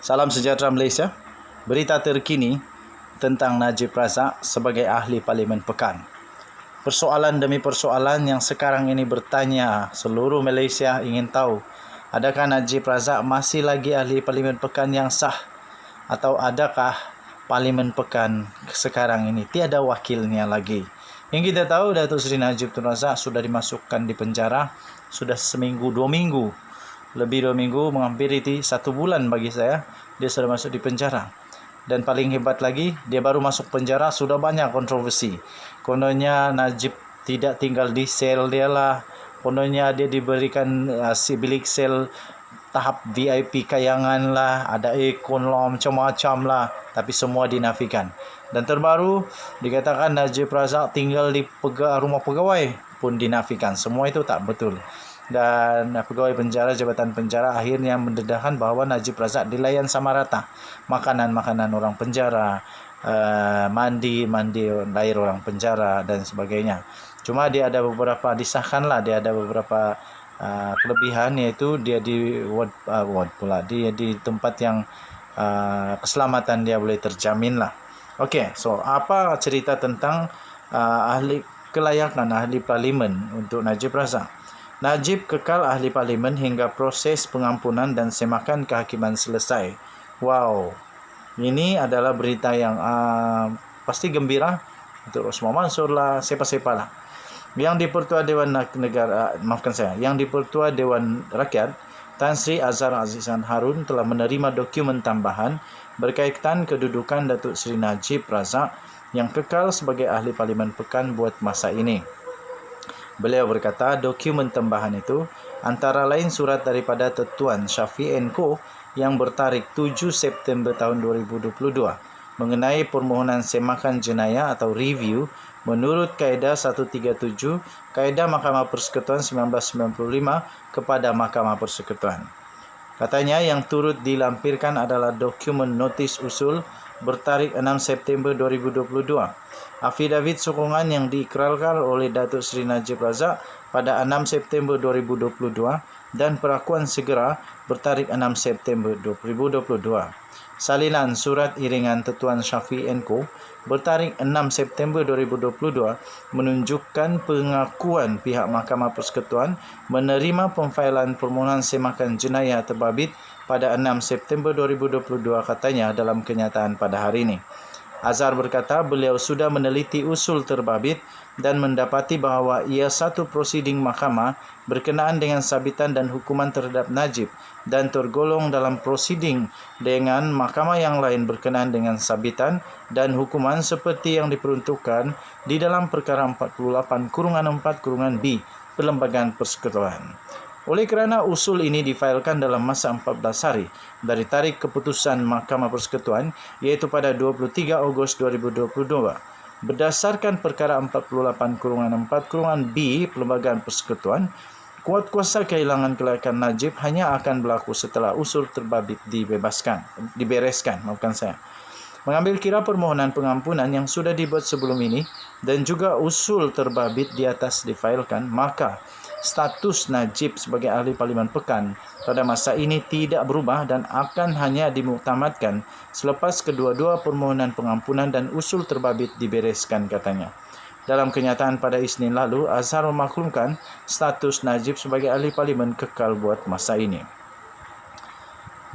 Salam sejahtera Malaysia. Berita terkini tentang Najib Razak sebagai ahli Parlimen Pekan. Persoalan demi persoalan yang sekarang ini bertanya, seluruh Malaysia ingin tahu, adakah Najib Razak masih lagi ahli Parlimen Pekan yang sah, atau adakah Parlimen Pekan sekarang ini tiada wakilnya lagi? Yang kita tahu, Datuk Seri Najib Tun Razak sudah dimasukkan di penjara sudah seminggu, 2 minggu, lebih 2 minggu, menghampiri 1 bulan bagi saya, dia sudah masuk di penjara. Dan paling hebat lagi, dia baru masuk penjara sudah banyak kontroversi. Kononnya Najib tidak tinggal di sel dia lah, kononnya dia diberikan bilik sel tahap VIP kayangan lah, ada aircon lah, macam-macam lah, tapi semua dinafikan. Dan terbaru dikatakan Najib Razak tinggal di rumah pegawai pun dinafikan. Semua itu tak betul. Dan pegawai penjara, jabatan penjara akhirnya mendedahkan bahawa Najib Razak dilayan sama rata. Makanan orang penjara, mandi air orang penjara dan sebagainya. Cuma dia ada beberapa, disahkanlah dia ada beberapa kelebihan, iaitu dia di ward pula, dia di tempat yang keselamatan dia boleh terjamin lah. Okey, so apa cerita tentang ahli kelayakan ahli parlimen untuk Najib Razak? Najib kekal ahli parlimen hingga proses pengampunan dan semakan kehakiman selesai. Wow, ini adalah berita yang pasti gembira untuk Osman Mansur lah, siapa-siapa lah. Yang di-Pertua Dewan Negara, yang di-Pertua Dewan Rakyat, Tan Sri Azhar Azizan Harun telah menerima dokumen tambahan berkaitan kedudukan Datuk Seri Najib Razak yang kekal sebagai ahli Parlimen Pekan buat masa ini. Beliau berkata dokumen tambahan itu antara lain surat daripada Tuan Syafiq & Co yang bertarikh 7 September tahun 2022 mengenai permohonan semakan jenayah atau review menurut Kaedah 137 Kaedah Mahkamah Persekutuan 1995 kepada Mahkamah Persekutuan. Katanya yang turut dilampirkan adalah dokumen notis usul bertarikh 6 September 2022. Afidavit sokongan yang diikrarkan oleh Datuk Seri Najib Razak pada 6 September 2022 dan perakuan segera bertarikh 6 September 2022. Salinan surat iringan Tuan Syafiq & Co bertarikh 6 September 2022 menunjukkan pengakuan pihak Mahkamah Persekutuan menerima pemfailan permohonan semakan jenayah terbabit pada 6 September 2022 katanya dalam kenyataan pada hari ini. Azhar berkata beliau sudah meneliti usul terbabit dan mendapati bahawa ia satu prosiding mahkamah berkenaan dengan sabitan dan hukuman terhadap Najib dan tergolong dalam prosiding dengan mahkamah yang lain berkenaan dengan sabitan dan hukuman seperti yang diperuntukkan di dalam perkara 48/4/B Perlembagaan Persekutuan. Oleh kerana usul ini difailkan dalam masa 14 hari dari tarikh keputusan Mahkamah Persekutuan, iaitu pada 23 Ogos 2022, berdasarkan perkara 48/4/B Perlembagaan Persekutuan, kuat kuasa kehilangan kelayakan Najib hanya akan berlaku setelah usul terbabit dibereskan. Mengambil kira permohonan pengampunan yang sudah dibuat sebelum ini dan juga usul terbabit di atas difailkan, maka status Najib sebagai ahli Parlimen Pekan pada masa ini tidak berubah dan akan hanya dimuktamadkan selepas kedua-dua permohonan pengampunan dan usul terbabit dibereskan, katanya. Dalam kenyataan pada Isnin lalu, Azhar memaklumkan status Najib sebagai ahli Parlimen kekal buat masa ini.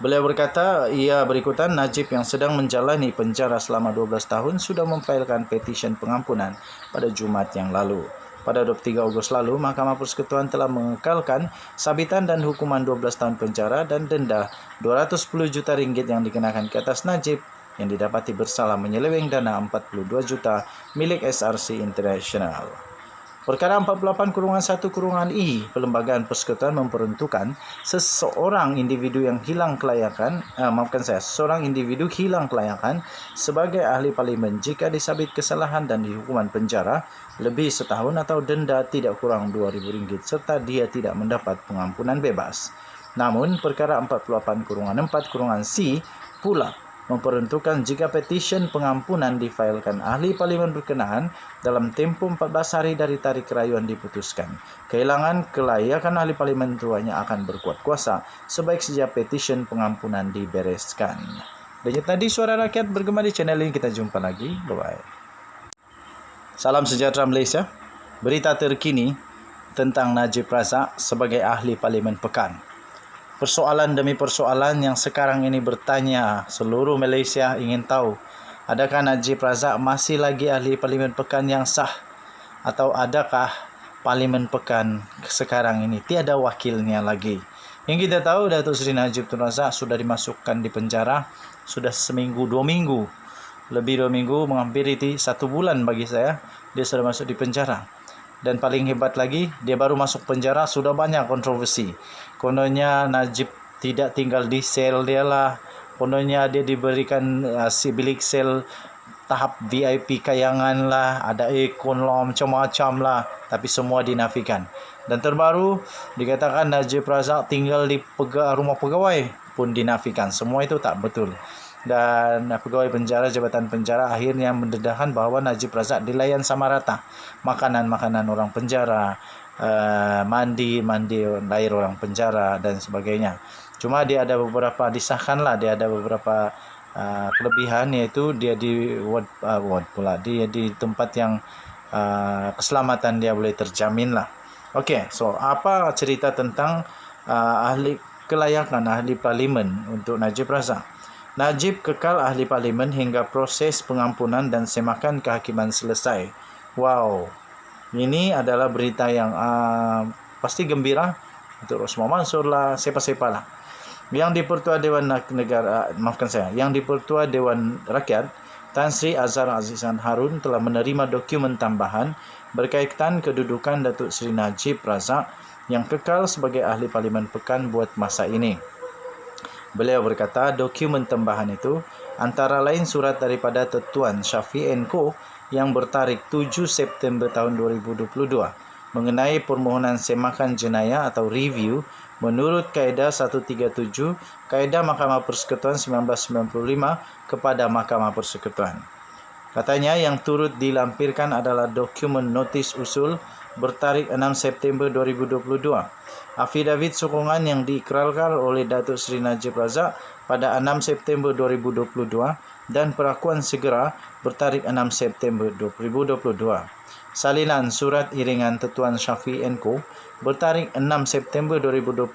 Beliau berkata, ia berikutan Najib yang sedang menjalani penjara selama 12 tahun sudah memfailkan petisyen pengampunan pada Jumaat yang lalu. Pada 23 Ogos lalu, Mahkamah Persekutuan telah mengekalkan sabitan dan hukuman 12 tahun penjara dan denda 210 juta ringgit yang dikenakan ke atas Najib yang didapati bersalah menyeleweng dana 42 juta milik SRC International. Perkara 48/1/I Perlembagaan Persekutuan memperuntukkan seseorang individu hilang kelayakan sebagai ahli parlimen jika disabit kesalahan dan dihukuman penjara lebih setahun atau denda tidak kurang RM2,000 serta dia tidak mendapat pengampunan bebas. Namun perkara 48/4/C pula memperuntukkan jika petisyen pengampunan difailkan ahli parlimen berkenaan dalam tempoh 14 hari dari tarikh rayuan diputuskan, kehilangan kelayakan ahli parlimen itu hanya akan berkuat kuasa sebaik sejak petisyen pengampunan dibereskan. Dan tadi Suara Rakyat bergema di channel ini, kita jumpa lagi. Bye-bye. Salam sejahtera Malaysia. Berita terkini tentang Najib Razak sebagai ahli parlimen pekan. Persoalan demi persoalan yang sekarang ini bertanya, seluruh Malaysia ingin tahu, adakah Najib Razak masih lagi ahli parlimen pekan yang sah, atau adakah parlimen pekan sekarang ini tiada wakilnya lagi? Yang kita tahu, Datuk Seri Najib Tun Razak sudah dimasukkan di penjara sudah seminggu, 2 minggu, lebih 2 minggu, menghampiri 1 bulan bagi saya, dia sudah masuk di penjara. Dan paling hebat lagi, dia baru masuk penjara sudah banyak kontroversi. Kononnya Najib tidak tinggal di sel dia lah, kononnya dia diberikan si bilik sel tahap VIP kayangan lah, ada aircon lah, macam-macam lah, tapi semua dinafikan. Dan terbaru dikatakan Najib Razak tinggal di rumah pegawai pun dinafikan. Semua itu tak betul. Dan pegawai penjara, jabatan penjara akhirnya mendedahkan bahawa Najib Razak dilayan sama rata. Makanan orang penjara, mandi air orang penjara dan sebagainya. Cuma dia ada beberapa, disahkanlah dia ada beberapa kelebihan, yaitu dia di ward pula, dia di tempat yang keselamatan dia boleh terjamin lah. Okey, so apa cerita tentang kelayakan ahli parlimen untuk Najib Razak? Najib kekal ahli parlimen hingga proses pengampunan dan semakan kehakiman selesai. Wow, ini adalah berita yang pasti gembira untuk Rosmah Mansur lah, siapa-siapa lah. Yang di-Pertua Dewan Negara, yang di-Pertua Dewan Rakyat, Tan Sri Azhar Azizan Harun telah menerima dokumen tambahan berkaitan kedudukan Datuk Seri Najib Razak yang kekal sebagai ahli parlimen pekan buat masa ini. Beliau berkata dokumen tambahan itu antara lain surat daripada Tuan Shafie & Co yang bertarikh 7 September tahun 2022 mengenai permohonan semakan jenayah atau review menurut Kaedah 137 Kaedah Mahkamah Persekutuan 1995 kepada Mahkamah Persekutuan. Katanya yang turut dilampirkan adalah dokumen notis usul bertarikh 6 September 2022. Afidavit sokongan yang diikrarkan oleh Datuk Seri Najib Razak pada 6 September 2022 dan perakuan segera bertarikh 6 September 2022. Salinan surat iringan Tuan Shafie & Co bertarikh 6 September 2022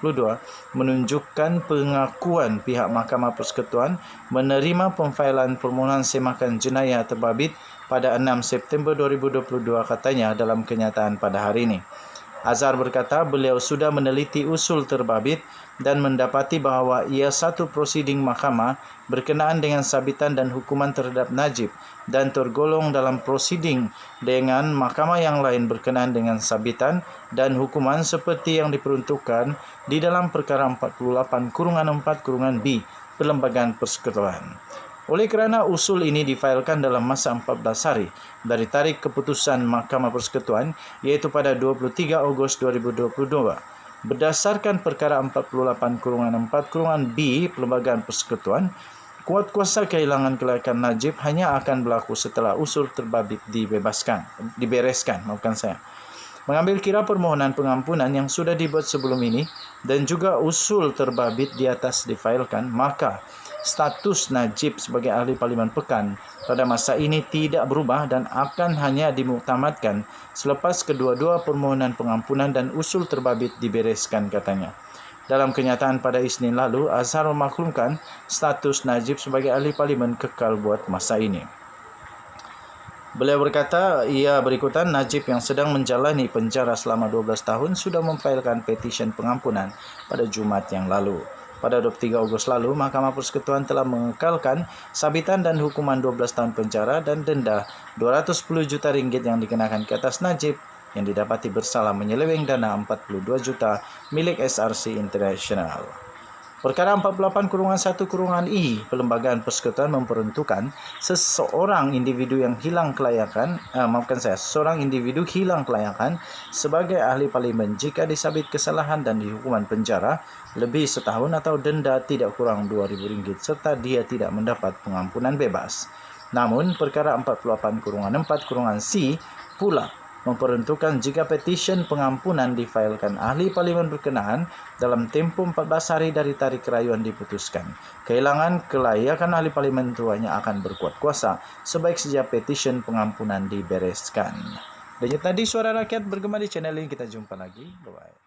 menunjukkan pengakuan pihak Mahkamah Persekutuan menerima pemfailan permohonan semakan jenayah terbabit pada 6 September 2022 katanya dalam kenyataan pada hari ini. Azhar berkata beliau sudah meneliti usul terbabit dan mendapati bahawa ia satu prosiding mahkamah berkenaan dengan sabitan dan hukuman terhadap Najib dan tergolong dalam prosiding dengan mahkamah yang lain berkenaan dengan sabitan dan hukuman seperti yang diperuntukkan di dalam perkara 48/4/B Perlembagaan Persekutuan. Oleh kerana usul ini difailkan dalam masa 14 hari dari tarikh keputusan Mahkamah Persekutuan, iaitu pada 23 Ogos 2022, berdasarkan perkara 48/4/B Perlembagaan Persekutuan, kuat kuasa kehilangan kelayakan Najib hanya akan berlaku setelah usul terbabit dibereskan. Mengambil kira permohonan pengampunan yang sudah dibuat sebelum ini dan juga usul terbabit di atas difailkan, maka status Najib sebagai ahli parlimen pekan pada masa ini tidak berubah dan akan hanya dimuktamadkan selepas kedua-dua permohonan pengampunan dan usul terbabit dibereskan, katanya. Dalam kenyataan pada Isnin lalu, Azhar memaklumkan status Najib sebagai ahli parlimen kekal buat masa ini. Beliau berkata, ia berikutan Najib yang sedang menjalani penjara selama 12 tahun sudah memfailkan petisyen pengampunan pada Jumaat yang lalu. Pada 23 Ogos lalu, Mahkamah Persekutuan telah mengekalkan sabitan dan hukuman 12 tahun penjara dan denda 210 juta ringgit yang dikenakan ke atas Najib yang didapati bersalah menyeleweng dana 42 juta milik SRC International. Perkara 48-1-I Pelembagaan Persekutuan memperuntukkan seseorang individu hilang kelayakan sebagai ahli parlimen jika disabit kesalahan dan dihukuman penjara lebih setahun atau denda tidak kurang RM2.000 serta dia tidak mendapat pengampunan bebas. Namun, perkara 48-4-C pula memperuntukkan jika petisyen pengampunan difailkan ahli parlimen berkenaan dalam tempoh 14 hari dari tarikh rayuan diputuskan. Kehilangan kelayakan ahli parlimen tuanya akan berkuat kuasa sebaik sejak petisyen pengampunan dibereskan. Dan tadi Suara Rakyat bergema di channel ini, kita jumpa lagi. Bye-bye.